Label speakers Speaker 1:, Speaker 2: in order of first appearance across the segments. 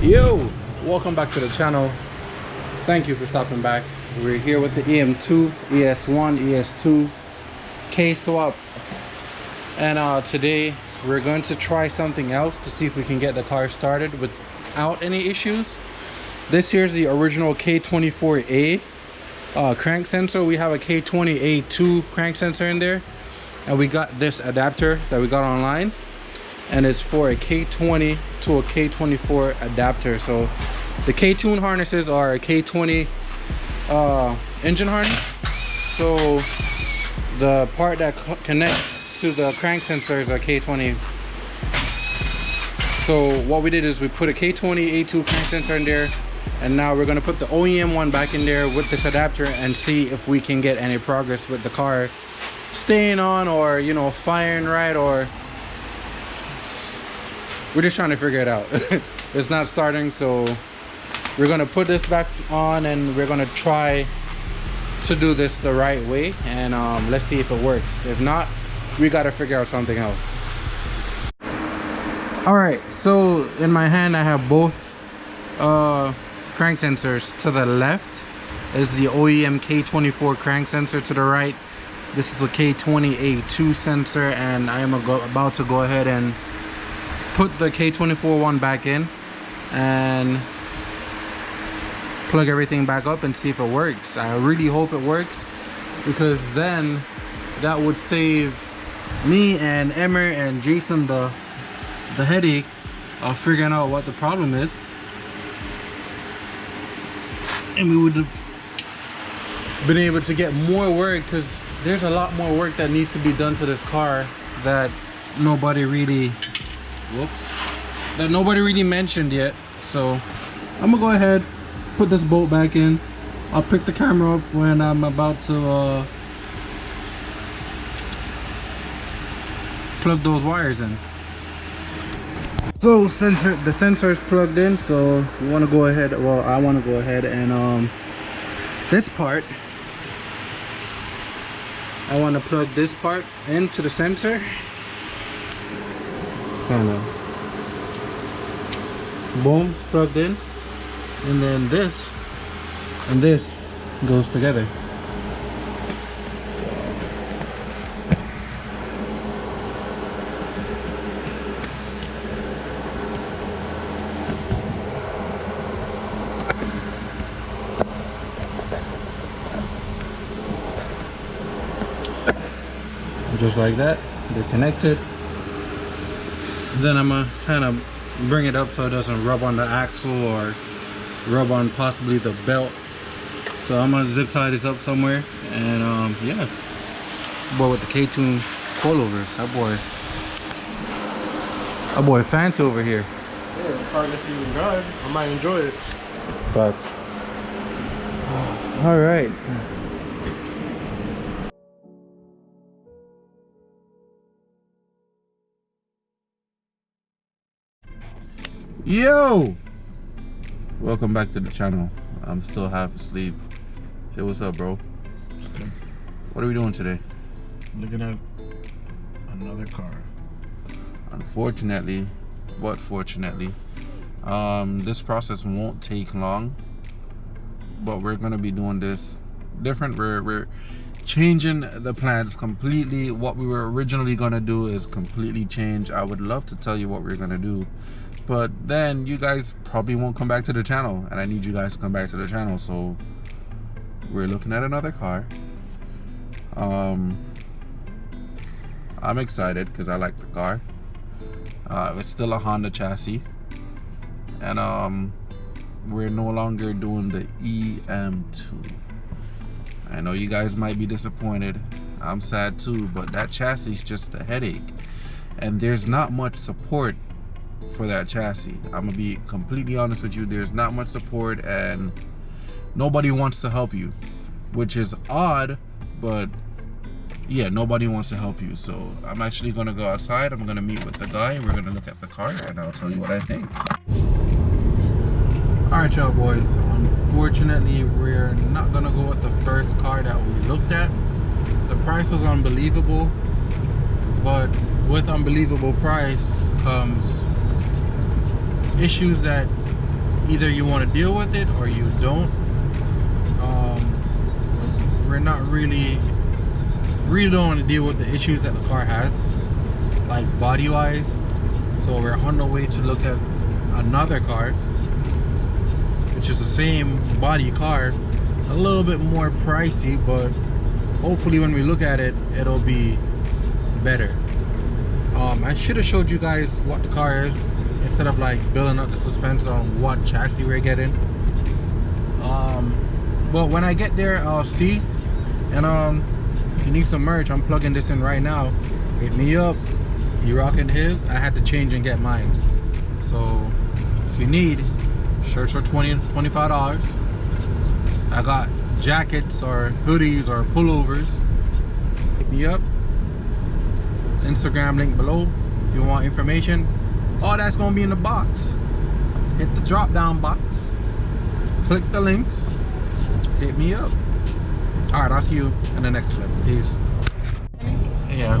Speaker 1: Yo, welcome back to the channel. Thank you for stopping back. We're here with the EM2, ES1, ES2 K-swap, and today we're going to try something else to see if we can get the car started without any issues. This here's the original K24A crank sensor. We have a K20A2 crank sensor in there, and we got this adapter that we got online, and it's for a K20 to a K24 adapter. So the K-tune harnesses are a K20 engine harness. So the part that connects to the crank sensor is a K20. So what we did is we put a K20A2 crank sensor in there, and now we're gonna put the OEM one back in there with this adapter and see if we can get any progress with the car staying on, or you know, firing right, or we're just trying to figure it out. It's not starting, so we're gonna put this back on and we're gonna try to do this the right way, and let's see if it works. If not, we gotta figure out something else. All right, so in my hand I have both crank sensors. To the left is the OEM K24 crank sensor. To the right, this is the K20A2 sensor, and I am about to go ahead and put the K24 one back in and plug everything back up and see if it works. I really hope it works, because then that would save me and Emmer and Jason the headache of figuring out what the problem is, and we would have been able to get more work, because there's a lot more work that needs to be done to this car that nobody really mentioned yet. So I'm gonna go ahead, put this bolt back in. I'll pick the camera up when I'm about to plug those wires in. So the sensor is plugged in, so we want to go ahead, well, I want to go ahead and this part, I want to plug this part into the sensor. Kind of boom, it's plugged in, and then this and this goes together. Just like that, they're connected. Then I'm gonna kind of bring it up so it doesn't rub on the axle or rub on possibly the belt. So I'm gonna zip tie this up somewhere, and yeah, boy with the K-tune coilovers, that boy fancy over here.
Speaker 2: Yeah, the car gets even drive, I might enjoy it.
Speaker 1: But all right. Yo, welcome back to the channel. I'm still half asleep. Hey, what's up, bro? What are we doing today?
Speaker 2: Looking at another car.
Speaker 1: Unfortunately, but fortunately, this process won't take long, but we're gonna be doing this different. We're changing the plans completely. What we were originally gonna do is completely change. I would love to tell you what we're gonna do, but then you guys probably won't come back to the channel, and I need you guys to come back to the channel. So we're looking at another car. I'm excited because I like the car. It's still a Honda chassis, and we're no longer doing the EM2. I know you guys might be disappointed. I'm sad too, but that chassis is just a headache, and there's not much support for that chassis. I'm gonna be completely honest with you. There's not much support, and nobody wants to help you, which is odd, but yeah, nobody wants to help you. So I'm actually gonna go outside. I'm gonna meet with the guy. We're gonna look at the car, and I'll tell you what I think. All right, y'all boys, unfortunately we're not gonna go with the first car that we looked at. The price was unbelievable, but with unbelievable price comes issues that either you want to deal with it or you don't. We're not really don't want to deal with the issues that the car has, like body wise. So we're on the way to look at another car, which is the same body car, a little bit more pricey, but hopefully when we look at it, it'll be better. I should have showed you guys what the car is instead of like building up the suspense on what chassis we're getting. But when I get there, I'll see. And if you need some merch, I'm plugging this in right now. Hit me up. You rocking his? I had to change and get mine. So if you need shirts are $25. I got jackets or hoodies or pullovers. Hit me up. Instagram link below if you want information. All that's gonna be in the box. Hit the drop down box, click the links, hit me up. All right, I'll see you in the next clip. Peace. Yeah,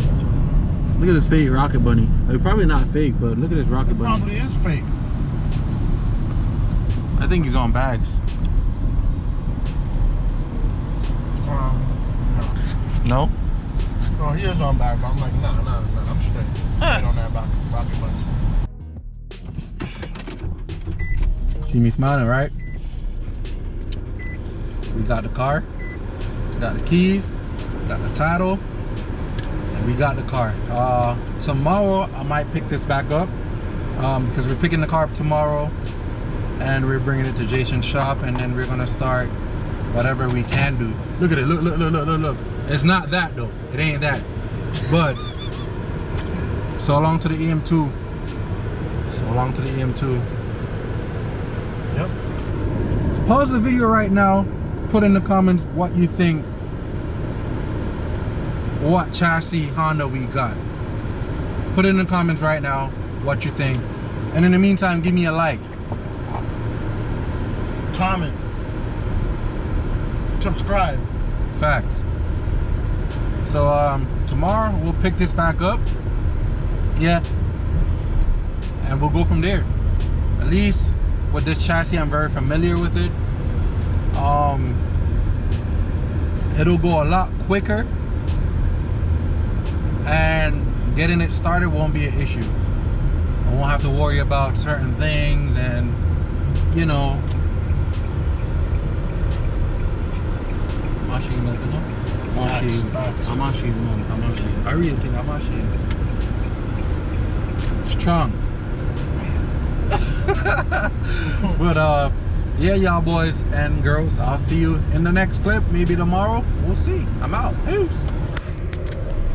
Speaker 1: look at this fake rocket bunny. Like, probably not fake, but look at this rocket bunny.
Speaker 2: Probably is fake.
Speaker 1: I think he's on bags.
Speaker 2: No.
Speaker 1: No?
Speaker 2: No, he is on back, but I'm like, nah, I'm straight. Straight on that rocket bunny.
Speaker 1: See me smiling, right? We got the car, got the keys, got the title, and we got the car. Tomorrow I might pick this back up because we're picking the car up tomorrow and we're bringing it to Jason's shop, and then we're gonna start whatever we can do. Look at it, look. It's not that though, it ain't that. But so long to the EM2. So long to the EM2.
Speaker 2: Yep.
Speaker 1: Pause the video right now. Put in the comments what you think, what chassis Honda we got. Put it in the comments right now what you think, and in the meantime give me a like,
Speaker 2: Comment. Subscribe.
Speaker 1: facts. So tomorrow we'll pick this back up, yeah, and we'll go from there. At least with this chassis I'm very familiar with it. It'll go a lot quicker, and getting it started won't be an issue. I won't have to worry about certain things, and you know, I really think I'm strong. But yeah, y'all boys and girls, I'll see you in the next clip, maybe tomorrow. We'll see. I'm out. Peace.